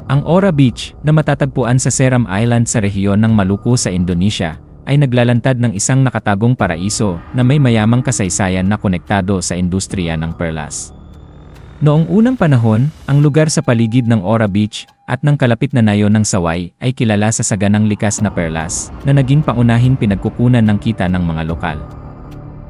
Ang Ora Beach, na matatagpuan sa Seram Island sa rehiyon ng Maluku sa Indonesia, ay naglalantad ng isang nakatagong paraiso na may mayamang kasaysayan na konektado sa industriya ng perlas. Noong unang panahon, ang lugar sa paligid ng Ora Beach at ng kalapit na nayon ng Sawai ay kilala sa saganang likas na perlas na naging paunahing pinagkukunan ng kita ng mga lokal.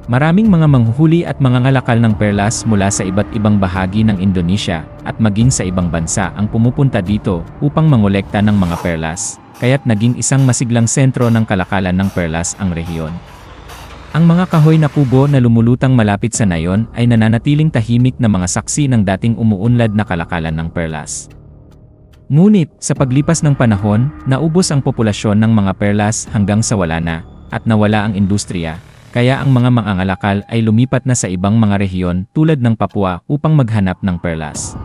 Maraming mga manghuhuli at mga ngalakal ng perlas mula sa iba't ibang bahagi ng Indonesia at maging sa ibang bansa ang pumupunta dito upang mangolekta ng mga perlas, kaya't naging isang masiglang sentro ng kalakalan ng perlas ang rehiyon. Ang mga kahoy na kubo na lumulutang malapit sa nayon ay nananatiling tahimik na mga saksi ng dating umuunlad na kalakalan ng perlas. Ngunit, sa paglipas ng panahon, naubos ang populasyon ng mga perlas hanggang sa wala na, at nawala ang industriya. Kaya ang mga mangangalakal ay lumipat na sa ibang mga rehiyon tulad ng Papua upang maghanap ng perlas.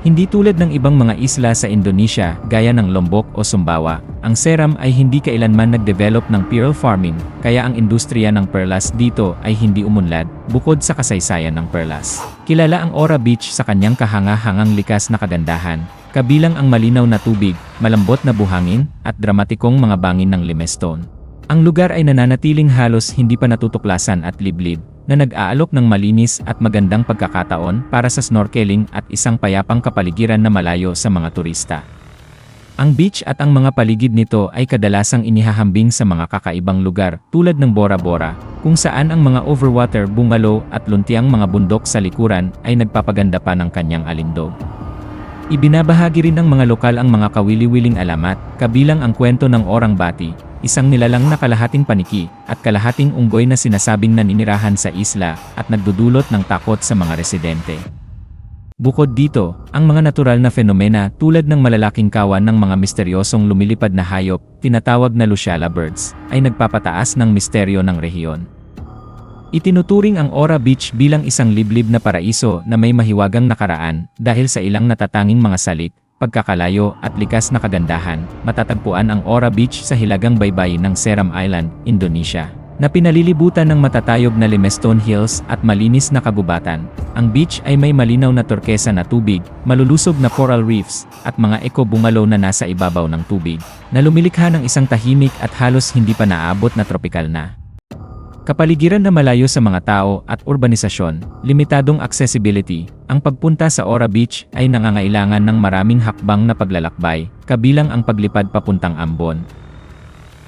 Hindi tulad ng ibang mga isla sa Indonesia gaya ng Lombok o Sumbawa, ang Seram ay hindi kailanman nag-develop ng pearl farming, kaya ang industriya ng perlas dito ay hindi umunlad bukod sa kasaysayan ng perlas. Kilala ang Ora Beach sa kanyang kahanga-hangang likas na kagandahan, kabilang ang malinaw na tubig, malambot na buhangin, at dramatikong mga bangin ng limestone. Ang lugar ay nananatiling halos hindi pa natutuklasan at liblib, na nag-aalok ng malinis at magandang pagkakataon para sa snorkeling at isang payapang kapaligiran na malayo sa mga turista. Ang beach at ang mga paligid nito ay kadalasang inihahambing sa mga kakaibang lugar tulad ng Bora Bora, kung saan ang mga overwater bungalow at luntiang mga bundok sa likuran ay nagpapaganda pa ng kanyang alindog. Ibinabahagi rin ng mga lokal ang mga kawili-wiling alamat, kabilang ang kwento ng Orang Bati, isang nilalang na kalahating paniki at kalahating unggoy na sinasabing naninirahan sa isla at nagdudulot ng takot sa mga residente. Bukod dito, ang mga natural na fenomena tulad ng malalaking kawan ng mga misteryosong lumilipad na hayop, tinatawag na Lushala birds, ay nagpapataas ng misteryo ng rehiyon. Itinuturing ang Ora Beach bilang isang liblib na paraiso na may mahiwagang nakaraan dahil sa ilang natatanging mga salik, pagkakalayo at likas na kagandahan. Matatagpuan ang Ora Beach sa hilagang baybayin ng Seram Island, Indonesia, na pinalilibutan ng matatayog na limestone hills at malinis na kagubatan. Ang beach ay may malinaw na turkesa na tubig, malulusog na coral reefs, at mga eco-bungalow na nasa ibabaw ng tubig, na lumilikha ng isang tahimik at halos hindi pa naabot na tropikal na kapaligiran na malayo sa mga tao at urbanisasyon, limitadong accessibility. Ang pagpunta sa Ora Beach ay nangangailangan ng maraming hakbang na paglalakbay, kabilang ang paglipad papuntang Ambon,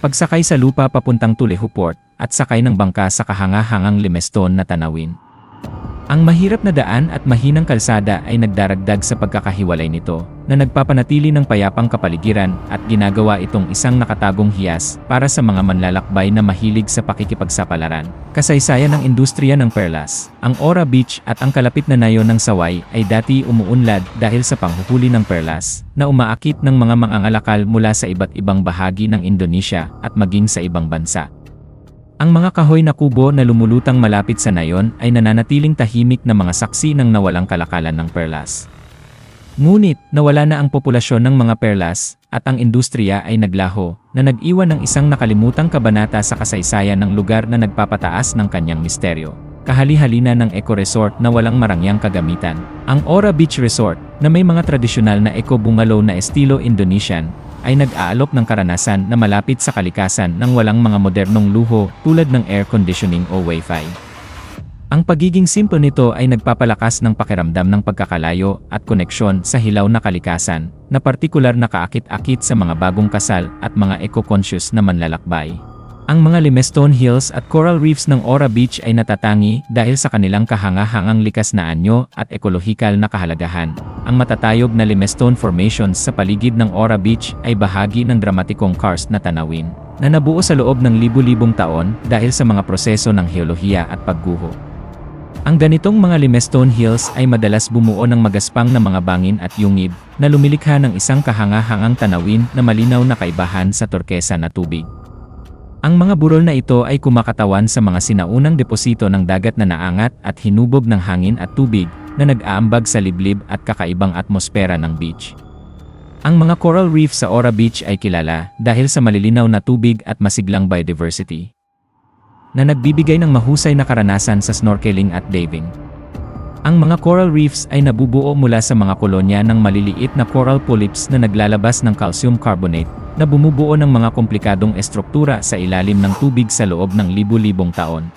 pagsakay sa lupa papuntang Tulehu Port, at sakay ng bangka sa kahanga-hangang limestone na tanawin. Ang mahirap na daan at mahinang kalsada ay nagdaragdag sa pagkakahiwalay nito, na nagpapanatili ng payapang kapaligiran at ginagawa itong isang nakatagong hiyas para sa mga manlalakbay na mahilig sa pakikipagsapalaran. Kasaysayan ng industriya ng perlas. Ang Ora Beach at ang kalapit na nayon ng Sawai ay dati umuunlad dahil sa panghuhuli ng perlas, na umaakit ng mga mangangalakal mula sa iba't ibang bahagi ng Indonesia at maging sa ibang bansa. Ang mga kahoy na kubo na lumulutang malapit sa nayon ay nananatiling tahimik na mga saksi ng nawalang kalakalan ng perlas. Ngunit, nawala na ang populasyon ng mga perlas, at ang industriya ay naglaho, na nag-iwan ng isang nakalimutang kabanata sa kasaysayan ng lugar na nagpapataas ng kanyang misteryo. Kahali-halina ng eco-resort na walang marangyang kagamitan. Ang Ora Beach Resort, na may mga tradisyonal na eco-bungalow na estilo Indonesian, ay nag-aalok ng karanasan na malapit sa kalikasan ng walang mga modernong luho tulad ng air conditioning o wifi. Ang pagiging simple nito ay nagpapalakas ng pakiramdam ng pagkakalayo at koneksyon sa hilaw na kalikasan, na partikular na kaakit-akit sa mga bagong kasal at mga eco-conscious na manlalakbay. Ang mga limestone hills at coral reefs ng Ora Beach ay natatangi dahil sa kanilang kahanga-hangang likas na anyo at ekolohikal na kahalagahan. Ang matatayog na limestone formations sa paligid ng Ora Beach ay bahagi ng dramatikong karst na tanawin, na nabuo sa loob ng libu-libong taon dahil sa mga proseso ng heolohiya at pagguho. Ang ganitong mga limestone hills ay madalas bumuo ng magaspang na mga bangin at yungib, na lumilikha ng isang kahanga-hangang tanawin na malinaw na kaibahan sa turkesa na tubig. Ang mga burol na ito ay kumakatawan sa mga sinaunang deposito ng dagat na naangat at hinubog ng hangin at tubig, na nag-aambag sa liblib at kakaibang atmosfera ng beach. Ang mga coral reef sa Ora Beach ay kilala dahil sa malilinaw na tubig at masiglang biodiversity, na nagbibigay ng mahusay na karanasan sa snorkeling at diving. Ang mga coral reefs ay nabubuo mula sa mga kolonya ng maliliit na coral polyps na naglalabas ng calcium carbonate na bumubuo ng mga komplikadong estruktura sa ilalim ng tubig sa loob ng libu-libong taon.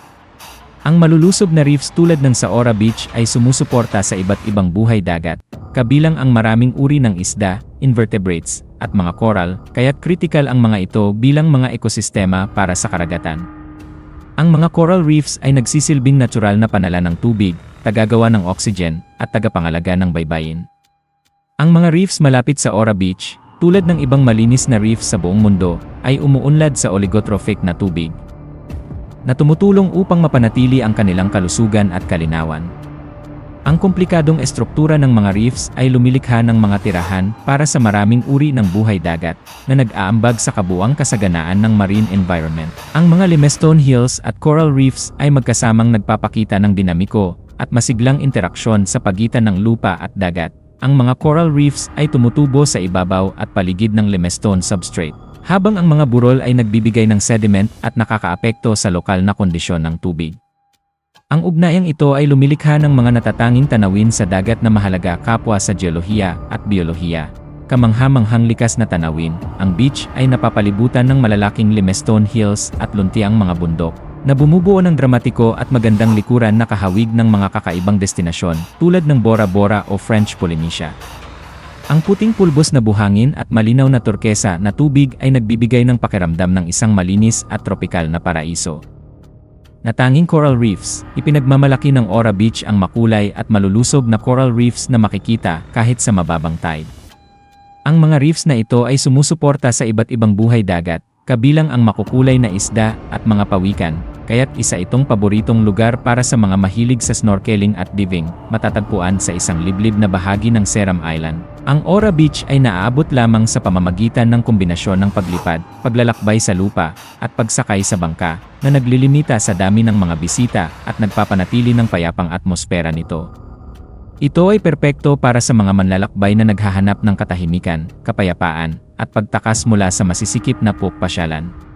Ang malulusob na reefs tulad ng Saora Beach ay sumusuporta sa iba't ibang buhay dagat, kabilang ang maraming uri ng isda, invertebrates, at mga coral, kaya't critical ang mga ito bilang mga ekosistema para sa karagatan. Ang mga coral reefs ay nagsisilbing natural na panala ng tubig, tagagawa ng oxygen, at tagapangalaga ng baybayin. Ang mga reefs malapit sa Saora Beach, tulad ng ibang malinis na reefs sa buong mundo, ay umuunlad sa oligotrophic na tubig, na tumutulong upang mapanatili ang kanilang kalusugan at kalinawan. Ang komplikadong estruktura ng mga reefs ay lumilikha ng mga tirahan para sa maraming uri ng buhay dagat na nag-aambag sa kabuuang kasaganaan ng marine environment. Ang mga limestone hills at coral reefs ay magkasamang nagpapakita ng dinamiko at masiglang interaksyon sa pagitan ng lupa at dagat. Ang mga coral reefs ay tumutubo sa ibabaw at paligid ng limestone substrate, habang ang mga burol ay nagbibigay ng sediment at nakakaapekto sa lokal na kondisyon ng tubig. Ang ugnayang ito ay lumilikha ng mga natatanging tanawin sa dagat na mahalaga kapwa sa geolohiya at biolohiya. Kamangha-manghang likas na tanawin, ang beach ay napapalibutan ng malalaking limestone hills at luntiang mga bundok, na bumubuo ng dramatiko at magandang likuran na kahawig ng mga kakaibang destinasyon, tulad ng Bora Bora o French Polynesia. Ang puting pulbos na buhangin at malinaw na turkesa na tubig ay nagbibigay ng pakiramdam ng isang malinis at tropikal na paraiso. Na tanging coral reefs, ipinagmamalaki ng Saora Beach ang makulay at malulusob na coral reefs na makikita kahit sa mababang tide. Ang mga reefs na ito ay sumusuporta sa iba't ibang buhay dagat, kabilang ang makukulay na isda at mga pawikan, kaya't isa itong paboritong lugar para sa mga mahilig sa snorkeling at diving, matatagpuan sa isang liblib na bahagi ng Seram Island. Ang Saora Beach ay naaabot lamang sa pamamagitan ng kombinasyon ng paglipad, paglalakbay sa lupa, at pagsakay sa bangka, na naglilimita sa dami ng mga bisita at nagpapanatili ng payapang atmosfera nito. Ito ay perpekto para sa mga manlalakbay na naghahanap ng katahimikan, kapayapaan, at pagtakas mula sa masisikip na pasyalan.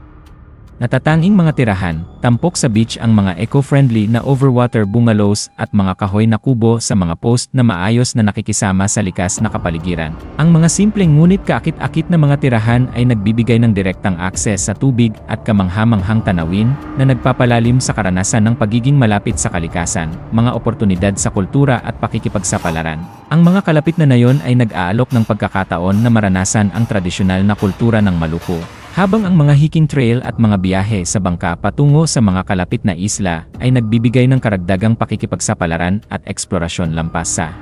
Natatanging mga tirahan, tampok sa beach ang mga eco-friendly na overwater bungalows at mga kahoy na kubo sa mga post na maayos na nakikisama sa likas na kapaligiran. Ang mga simpleng ngunit kaakit-akit na mga tirahan ay nagbibigay ng direktang akses sa tubig at kamangha-manghang tanawin na nagpapalalim sa karanasan ng pagiging malapit sa kalikasan, mga oportunidad sa kultura at pakikipagsapalaran. Ang mga kalapit na nayon ay nag-aalok ng pagkakataon na maranasan ang tradisyonal na kultura ng Maluku. Habang ang mga hiking trail at mga biyahe sa bangka patungo sa mga kalapit na isla ay nagbibigay ng karagdagang pakikipagsapalaran at eksplorasyon lampas sa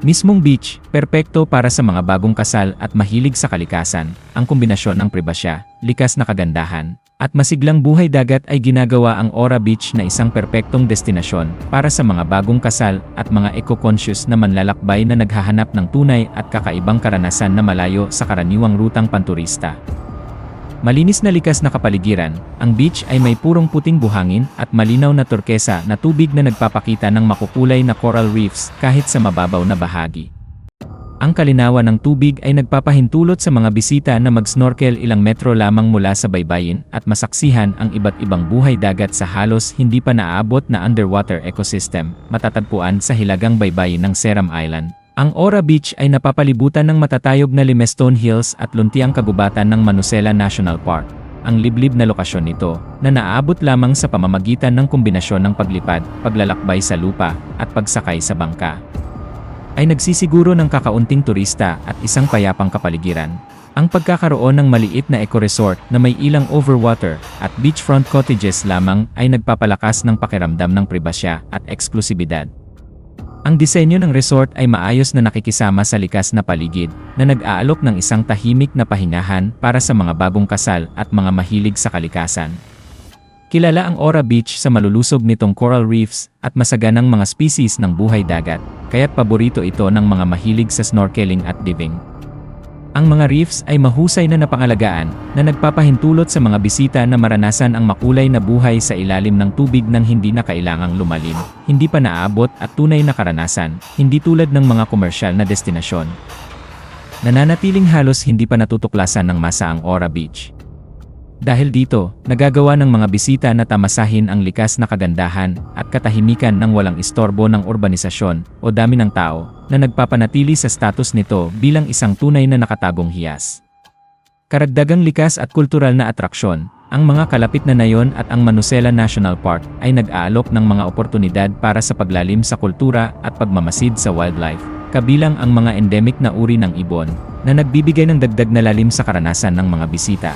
mismong beach, perpekto para sa mga bagong kasal at mahilig sa kalikasan. Ang kombinasyon ng pribasya, likas na kagandahan, at masiglang buhay dagat ay ginagawa ang Saora Beach na isang perpektong destinasyon para sa mga bagong kasal at mga eco-conscious na manlalakbay na naghahanap ng tunay at kakaibang karanasan na malayo sa karaniwang rutang panturista. Malinis na likas na kapaligiran, ang beach ay may purong puting buhangin at malinaw na turkesa na tubig na nagpapakita ng makukulay na coral reefs kahit sa mababaw na bahagi. Ang kalinawan ng tubig ay nagpapahintulot sa mga bisita na mag-snorkel ilang metro lamang mula sa baybayin at masaksihan ang iba't ibang buhay dagat sa halos hindi pa naaabot na underwater ecosystem, matatagpuan sa hilagang baybayin ng Seram Island. Ang Saora Beach ay napapalibutan ng matatayog na limestone hills at luntiang kagubatan ng Manusela National Park. Ang liblib na lokasyon nito, na naaabot lamang sa pamamagitan ng kombinasyon ng paglipad, paglalakbay sa lupa, at pagsakay sa bangka, ay nagsisiguro ng kakaunting turista at isang payapang kapaligiran. Ang pagkakaroon ng maliit na eco-resort na may ilang overwater at beachfront cottages lamang ay nagpapalakas ng pakiramdam ng pribasya at eksklusibidad. Ang disenyo ng resort ay maayos na nakikisama sa likas na paligid, na nag-aalok ng isang tahimik na pahingahan para sa mga bagong kasal at mga mahilig sa kalikasan. Kilala ang Saora Beach sa malulusob nitong coral reefs at masaganang mga species ng buhay dagat, kaya't paborito ito ng mga mahilig sa snorkeling at diving. Ang mga reefs ay mahusay na napangalagaan, na nagpapahintulot sa mga bisita na maranasan ang makulay na buhay sa ilalim ng tubig nang hindi na kailangang lumalim, hindi pa naaabot at tunay na karanasan, hindi tulad ng mga komersyal na destinasyon. Nananatiling halos hindi pa natutuklasan ng masa ang Saora Beach. Dahil dito, nagagawa ng mga bisita na tamasahin ang likas na kagandahan at katahimikan ng walang istorbo ng urbanisasyon o dami ng tao na nagpapanatili sa status nito bilang isang tunay na nakatagong hiyas. Karagdagang likas at kultural na atraksyon, ang mga kalapit na nayon at ang Manusela National Park ay nag-aalok ng mga oportunidad para sa paglalim sa kultura at pagmamasid sa wildlife, kabilang ang mga endemic na uri ng ibon na nagbibigay ng dagdag na lalim sa karanasan ng mga bisita.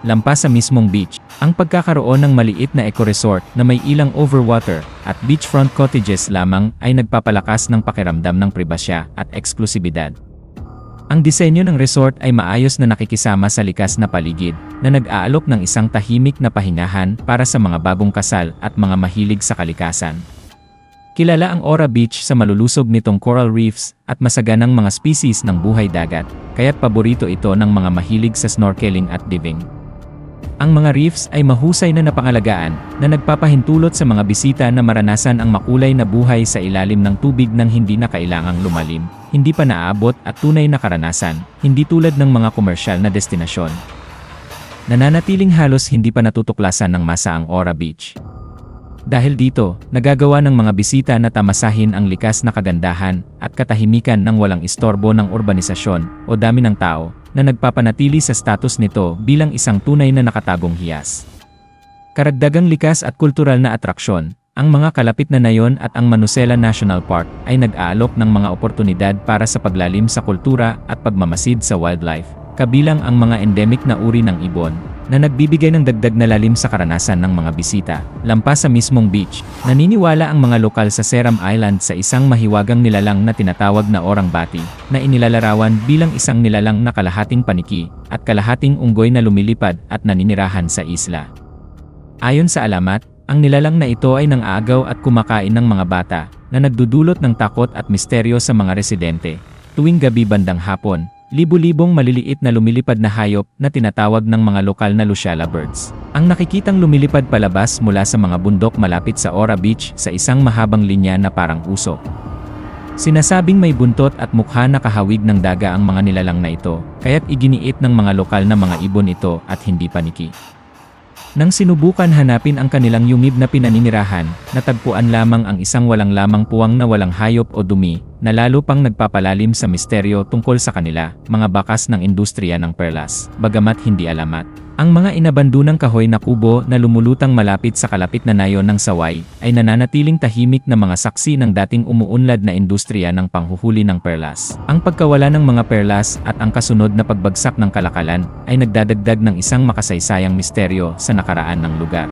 Lampas sa mismong beach, ang pagkakaroon ng maliit na eco-resort na may ilang overwater at beachfront cottages lamang ay nagpapalakas ng pakiramdam ng pribasya at eksklusibidad. Ang disenyo ng resort ay maayos na nakikisama sa likas na paligid na nag-aalok ng isang tahimik na pahingahan para sa mga bagong kasal at mga mahilig sa kalikasan. Kilala ang Ora Beach sa malulusob nitong coral reefs at masaganang mga species ng buhay dagat, kaya't paborito ito ng mga mahilig sa snorkeling at diving. Ang mga reefs ay mahusay na napangalagaan na nagpapahintulot sa mga bisita na maranasan ang makulay na buhay sa ilalim ng tubig nang hindi na kailangang lumalim, hindi pa naaabot at tunay na karanasan, hindi tulad ng mga komersyal na destinasyon. Nananatiling halos hindi pa natutuklasan ng masa ang Ora Beach. Dahil dito, nagagawa ng mga bisita na tamasahin ang likas na kagandahan at katahimikan ng walang istorbo ng urbanisasyon o dami ng tao na nagpapanatili sa status nito bilang isang tunay na nakatagong hiyas. Karagdagang likas at kultural na atraksyon, ang mga kalapit na nayon at ang Manusela National Park ay nag-aalok ng mga oportunidad para sa paglalim sa kultura at pagmamasid sa wildlife, kabilang ang mga endemic na uri ng ibon na nagbibigay ng dagdag na lalim sa karanasan ng mga bisita. Lampas sa mismong beach, naniniwala ang mga lokal sa Seram Island sa isang mahiwagang nilalang na tinatawag na Orang Bati, na inilalarawan bilang isang nilalang na kalahating paniki at kalahating unggoy na lumilipad at naninirahan sa isla. Ayon sa alamat, ang nilalang na ito ay nang-aagaw at kumakain ng mga bata na nagdudulot ng takot at misteryo sa mga residente. Tuwing gabi bandang hapon, libu-libong maliliit na lumilipad na hayop na tinatawag ng mga lokal na Lushala birds ang nakikitang lumilipad palabas mula sa mga bundok malapit sa Ora Beach sa isang mahabang linya na parang usok. Sinasabing may buntot at mukha na kahawig ng daga ang mga nilalang na ito, kaya't iginiit ng mga lokal na mga ibon ito at hindi paniki. Nang sinubukan hanapin ang kanilang yungib na pinaninirahan, natagpuan lamang ang isang walang lamang puwang na walang hayop o dumi, na lalo pang nagpapalalim sa misteryo tungkol sa kanila, mga bakas ng industriya ng perlas, bagamat hindi alamat. Ang mga inabandunang kahoy na kubo na lumulutang malapit sa kalapit na nayon ng saway, ay nananatiling tahimik na mga saksi ng dating umuunlad na industriya ng panghuhuli ng perlas. Ang pagkawala ng mga perlas at ang kasunod na pagbagsak ng kalakalan, ay nagdadagdag ng isang makasaysayang misteryo sa nakaraan ng lugar.